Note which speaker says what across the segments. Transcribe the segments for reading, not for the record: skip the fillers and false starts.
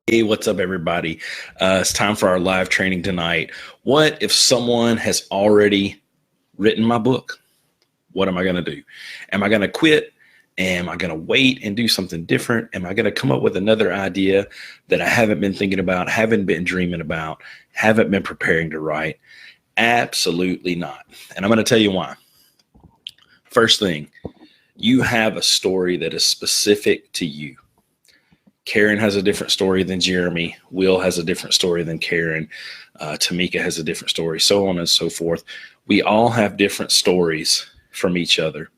Speaker 1: Hey, what's up, everybody? It's time for our live training tonight. What if someone has already written my book? What am I going to do? Am I going to quit? Am I going to wait and do something different? Am I going to come up with another idea that I haven't been thinking about, haven't been dreaming about, haven't been preparing to write? Absolutely not. And I'm going to tell you why. First thing, you have a story that is specific to you. Karen has a different story than Jeremy. Will has a different story than Karen. Tamika has a different story, so on and so forth. We all have different stories from each other.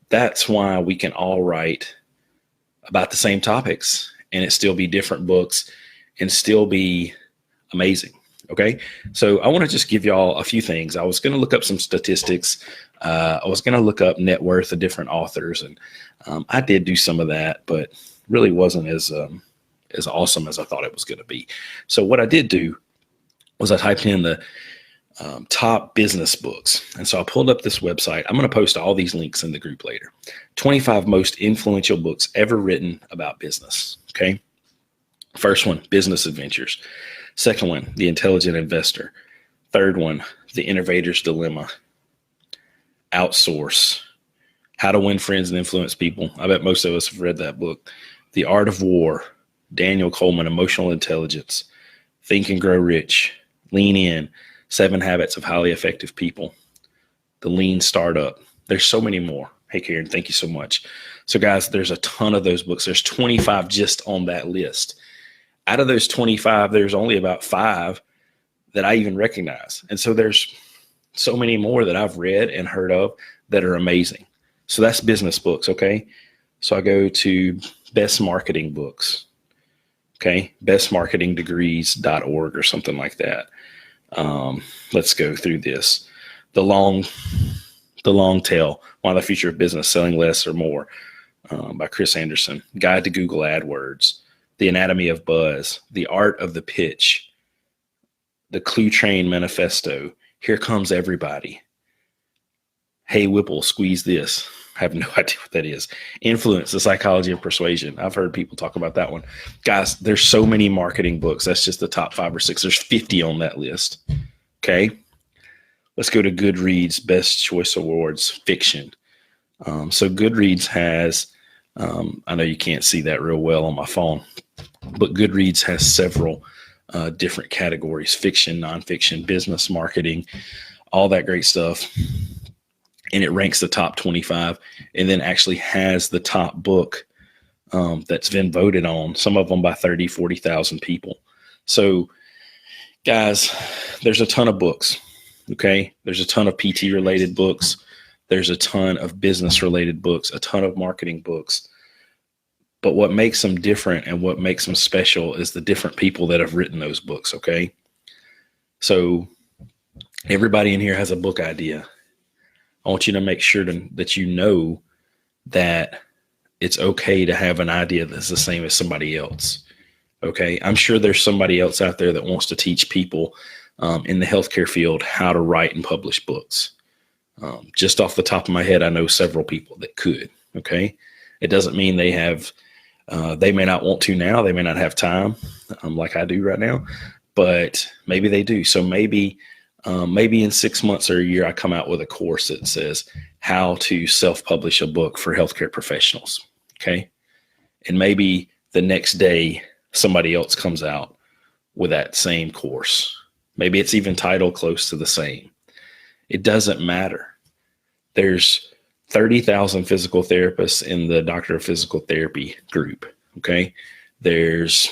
Speaker 1: That's why we can all write about the same topics and it still be different books and still be amazing. Okay. So I want to just give y'all a few things. I was going to look up some statistics. I was going to look up net worth of different authors, and I did do some of that, but really wasn't as awesome as I thought it was going to be. So what I did do was I typed in the top business books. And so I pulled up this website. I'm going to post all these links in the group later. 25 most influential books ever written about business. Okay. First one, Business Adventures. Second one, The Intelligent Investor. Third one, The Innovator's Dilemma. Outsource. How to Win Friends and Influence People. I bet most of us have read that book. The Art of War. Daniel Coleman, Emotional Intelligence. Think and Grow Rich. Lean In. 7 Habits of Highly Effective People. The Lean Startup. There's so many more. Hey, Karen, thank you so much. So, guys, there's a ton of those books. There's 25 just on that list. Out of those 25, there's only about 5 that I even recognize. And so there's so many more that I've read and heard of that are amazing. So that's business books, okay? So I go to best marketing books, okay? bestmarketingdegrees.org or something like that. Let's go through this. The long tail, Why the Future of Business, Selling Less or More, by Chris Anderson. Guide to Google AdWords. The Anatomy of Buzz. The Art of the Pitch. The Clue Train Manifesto. Here Comes Everybody. Hey, Whipple, Squeeze This. I have no idea what that is. Influence, The Psychology of Persuasion. I've heard people talk about that one. Guys, there's so many marketing books. That's just the top 5 or 6. There's 50 on that list. Okay. Let's go to Goodreads, Best Choice Awards, Fiction. So Goodreads has, I know you can't see that real well on my phone, but Goodreads has several different categories: fiction, nonfiction, business, marketing, all that great stuff. And it ranks the top 25 and then actually has the top book that's been voted on, some of them by 30, 40,000 people. So, guys, there's a ton of books, okay? There's a ton of PT-related books. There's a ton of business-related books, a ton of marketing books. But what makes them different and what makes them special is the different people that have written those books, okay? So everybody in here has a book idea. I want you to make sure that you know that it's okay to have an idea that's the same as somebody else. Okay. I'm sure there's somebody else out there that wants to teach people in the healthcare field how to write and publish books. Just off the top of my head, I know several people that could. Okay. It doesn't mean they have, they may not want to now. They may not have time like I do right now, but maybe they do. So maybe in 6 months or a year, I come out with a course that says how to self-publish a book for healthcare professionals. Okay. And maybe the next day, somebody else comes out with that same course. Maybe it's even titled close to the same. It doesn't matter. There's 30,000 physical therapists in the Doctor of Physical Therapy group. Okay. There's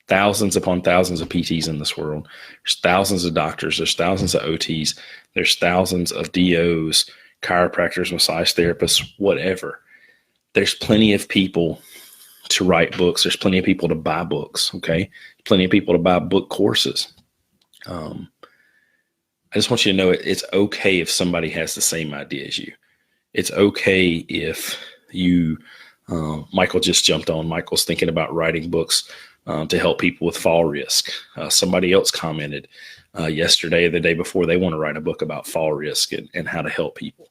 Speaker 1: thousands upon thousands of PTs in this world. There's thousands of doctors. There's thousands of OTs. There's thousands of DOs, chiropractors, massage therapists, whatever. There's plenty of people to write books. There's plenty of people to buy books. Okay. Plenty of people to buy book courses. I just want you to know it's okay if somebody has the same idea as you. It's okay if you, Michael just jumped on. Michael's thinking about writing books to help people with fall risk. Somebody else commented yesterday or the day before, they want to write a book about fall risk and how to help people.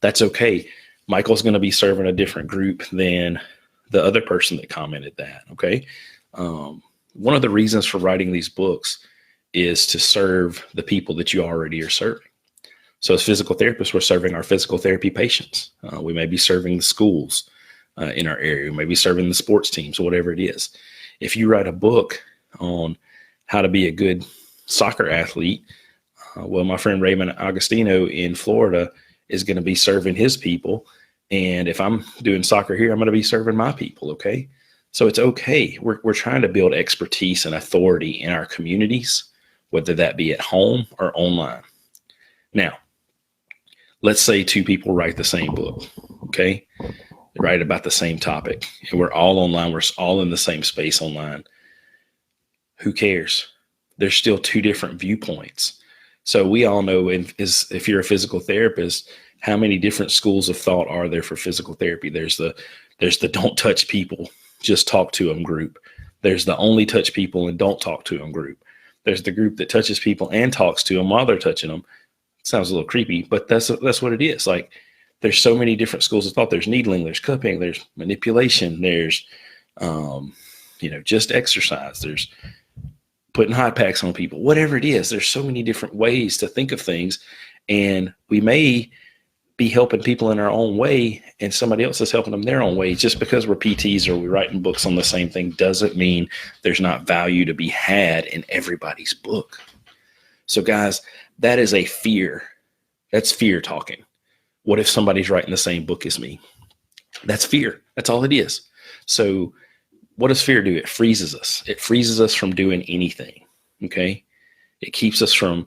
Speaker 1: That's okay. Michael's going to be serving a different group than the other person that commented that. Okay. One of the reasons for writing these books is to serve the people that you already are serving. So as physical therapists, we're serving our physical therapy patients. We may be serving the schools in our area. We may be serving the sports teams, whatever it is. If you write a book on how to be a good soccer athlete, well, my friend Raymond Agostino in Florida is going to be serving his people. And if I'm doing soccer here, I'm going to be serving my people. Okay. So it's okay. We're trying to build expertise and authority in our communities, whether that be at home or online. Now, let's say two people write the same book. Okay. They write about the same topic and we're all online. We're all in the same space online. Who cares? There's still two different viewpoints. So we all know if you're a physical therapist, how many different schools of thought are there for physical therapy? There's the don't touch people, just talk to them group. There's the only touch people and don't talk to them group. There's the group that touches people and talks to them while they're touching them. Sounds a little creepy, but that's what it is. Like there's so many different schools of thought. There's needling, there's cupping, there's manipulation, there's just exercise, there's putting hot packs on people, whatever it is. There's so many different ways to think of things, and we may be helping people in our own way and somebody else is helping them their own way. Just because we're PTs or we're writing books on the same thing doesn't mean there's not value to be had in everybody's book. So guys, that is a fear. That's fear talking. What if somebody's writing the same book as me? That's fear. That's all it is. So what does fear do? It freezes us. It freezes us from doing anything. Okay. It keeps us from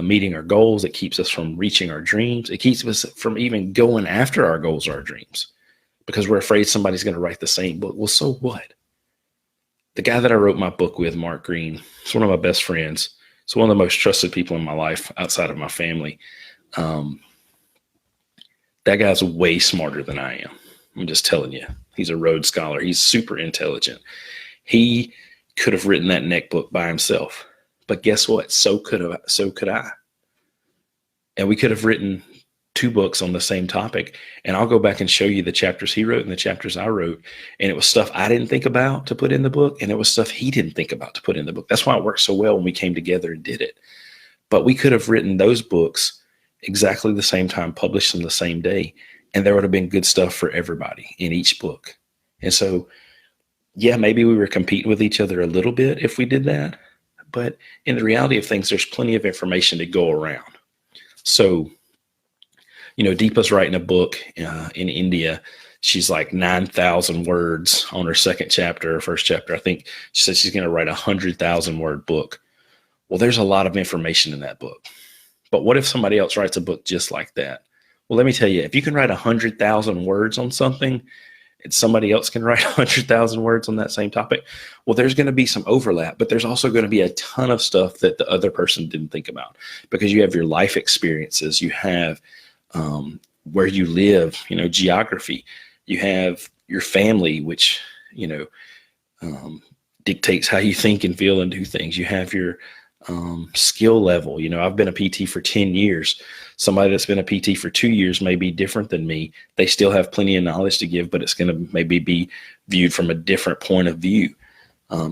Speaker 1: meeting our goals. It keeps us from reaching our dreams. It keeps us from even going after our goals or our dreams because we're afraid somebody's going to write the same book. Well, so what? The guy that I wrote my book with, Mark Green, is one of my best friends. It's one of the most trusted people in my life outside of my family. That guy's way smarter than I am. I'm just telling you. He's a Rhodes Scholar. He's super intelligent. He could have written that neck book by himself. But guess what? So could I. And we could have written two books on the same topic. And I'll go back and show you the chapters he wrote and the chapters I wrote. And it was stuff I didn't think about to put in the book. And it was stuff he didn't think about to put in the book. That's why it worked so well when we came together and did it. But we could have written those books exactly the same time, published them the same day. And there would have been good stuff for everybody in each book. And so, yeah, maybe we were competing with each other a little bit if we did that. But in the reality of things, there's plenty of information to go around. So, Deepa's writing a book in India. She's like 9,000 words on her second chapter or first chapter. I think she said she's going to write 100,000 word book. Well, there's a lot of information in that book. But what if somebody else writes a book just like that? Well, let me tell you, if you can write 100,000 words on something and somebody else can write 100,000 words on that same topic, well, there's going to be some overlap, but there's also going to be a ton of stuff that the other person didn't think about because you have your life experiences, you have where you live, geography, you have your family, which, dictates how you think and feel and do things. You have your skill level. I've been a PT for 10 years. Somebody that's been a PT for 2 years may be different than me. They still have plenty of knowledge to give, but it's going to maybe be viewed from a different point of view.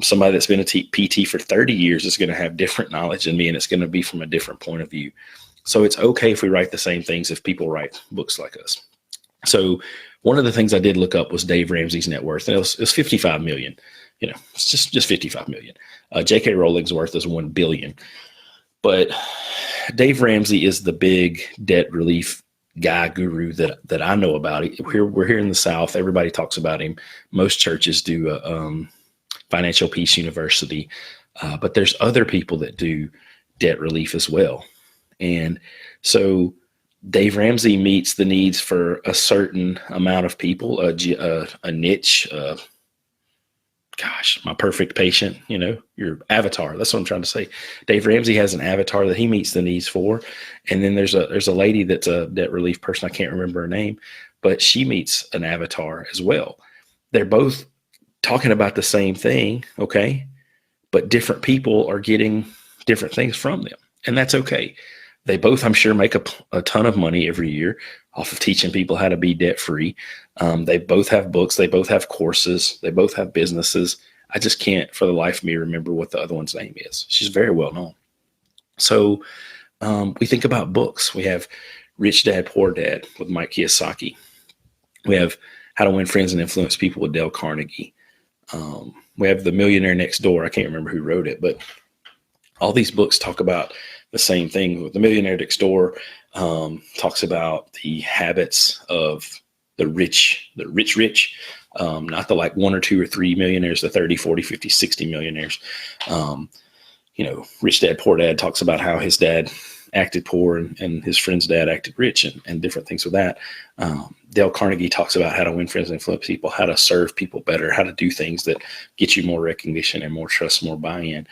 Speaker 1: Somebody that's been a PT for 30 years is going to have different knowledge than me, and it's going to be from a different point of view. So it's okay if we write the same things if people write books like us. So one of the things I did look up was Dave Ramsey's net worth, and it was 55 million. It's just 55 million. J.K. Rowling's worth is 1 billion. But Dave Ramsey is the big debt relief guy guru that I know about. We're here in the South. Everybody talks about him. Most churches do Financial Peace University. But there's other people that do debt relief as well. And so Dave Ramsey meets the needs for a certain amount of people, a niche, my perfect patient, your avatar. That's what I'm trying to say. Dave Ramsey has an avatar that he meets the needs for. And then there's a lady that's a debt relief person. I can't remember her name, but she meets an avatar as well. They're both talking about the same thing. Okay. But different people are getting different things from them. And that's okay. They both, I'm sure, make a ton of money every year off of teaching people how to be debt free. They both have books. They both have courses. They both have businesses. I just can't for the life of me remember what the other one's name is. She's very well known. So we think about books. We have Rich Dad, Poor Dad with Mike Kiyosaki. We have How to Win Friends and Influence People with Dale Carnegie. We have The Millionaire Next Door. I can't remember who wrote it, but all these books talk about the same thing. The Millionaire Next Door talks about the habits of the rich, not the like 1 or 2 or 3 millionaires, the 30, 40, 50, 60 millionaires. Rich Dad, Poor Dad talks about how his dad acted poor and his friend's dad acted rich and different things with that. Dale Carnegie talks about how to win friends and influence people, how to serve people better, how to do things that get you more recognition and more trust, more buy-in.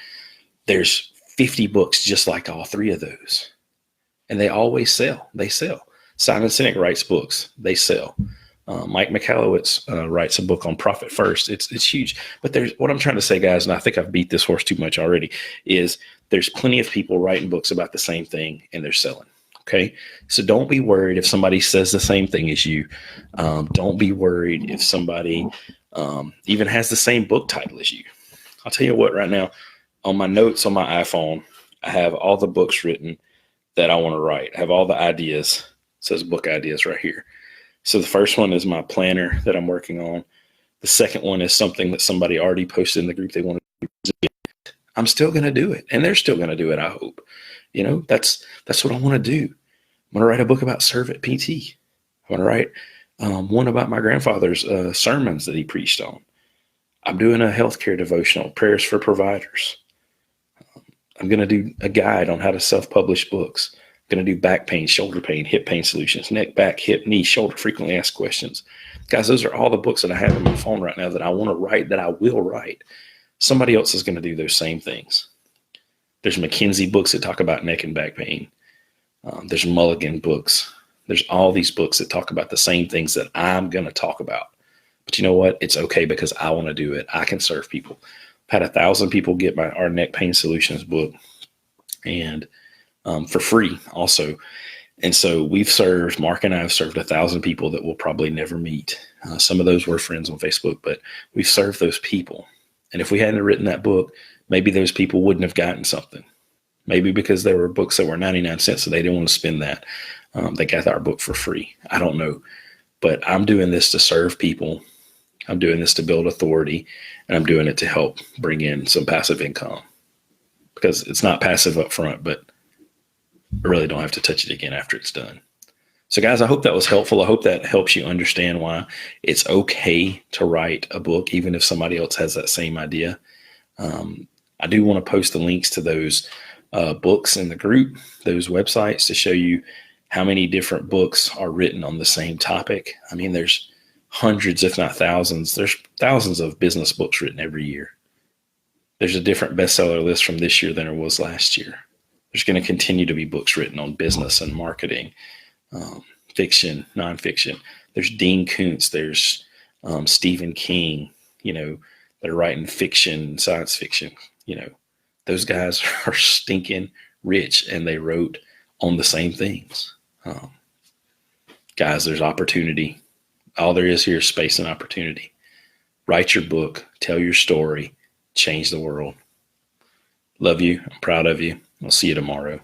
Speaker 1: There's 50 books just like all 3 of those. And they always sell. They sell. Simon Sinek writes books. They sell. Mike Michalowicz writes a book on Profit First. It's huge. But what I'm trying to say, guys, and I think I've beat this horse too much already, is there's plenty of people writing books about the same thing and they're selling. Okay. So don't be worried if somebody says the same thing as you. Don't be worried if somebody even has the same book title as you. I'll tell you what, right now, on my notes on my iPhone, I have all the books written that I want to write. I have all the ideas. It says book ideas right here. So the first one is my planner that I'm working on. The second one is something that somebody already posted in the group they want to do. I'm still going to do it, and they're still going to do it, I hope. That's what I want to do. I'm going to write a book about Servant PT. I want to write one about my grandfather's sermons that he preached on. I'm doing a healthcare devotional, Prayers for Providers. I'm going to do a guide on how to self-publish books. I'm going to do back pain, shoulder pain, hip pain solutions, neck, back, hip, knee, shoulder, frequently asked questions. Guys, those are all the books that I have on my phone right now that I want to write, that I will write. Somebody else is going to do those same things. There's McKinsey books that talk about neck and back pain. There's Mulligan books. There's all these books that talk about the same things that I'm going to talk about. But you know what? It's okay because I want to do it. I can serve people. I've had 1,000 people get our neck pain solutions book, and for free also. And so Mark and I have served 1,000 people that we'll probably never meet. Some of those were friends on Facebook, but we've served those people. And if we hadn't written that book, maybe those people wouldn't have gotten something. Maybe because there were books that were 99 cents, so they didn't want to spend that. They got our book for free. I don't know. But I'm doing this to serve people. I'm doing this to build authority, and I'm doing it to help bring in some passive income. Because it's not passive up front, but I really don't have to touch it again after it's done. So guys, I hope that was helpful. I hope that helps you understand why it's okay to write a book, even if somebody else has that same idea. I do want to post the links to those books in the group, those websites, to show you how many different books are written on the same topic. I mean, there's hundreds, if not thousands. There's thousands of business books written every year. There's a different bestseller list from this year than there was last year. There's going to continue to be books written on business and marketing, fiction, nonfiction. There's Dean Koontz. There's Stephen King, that are writing fiction, science fiction. Those guys are stinking rich, and they wrote on the same things. Guys, there's opportunity. All there is here is space and opportunity. Write your book, tell your story, change the world. Love you. I'm proud of you. I'll see you tomorrow.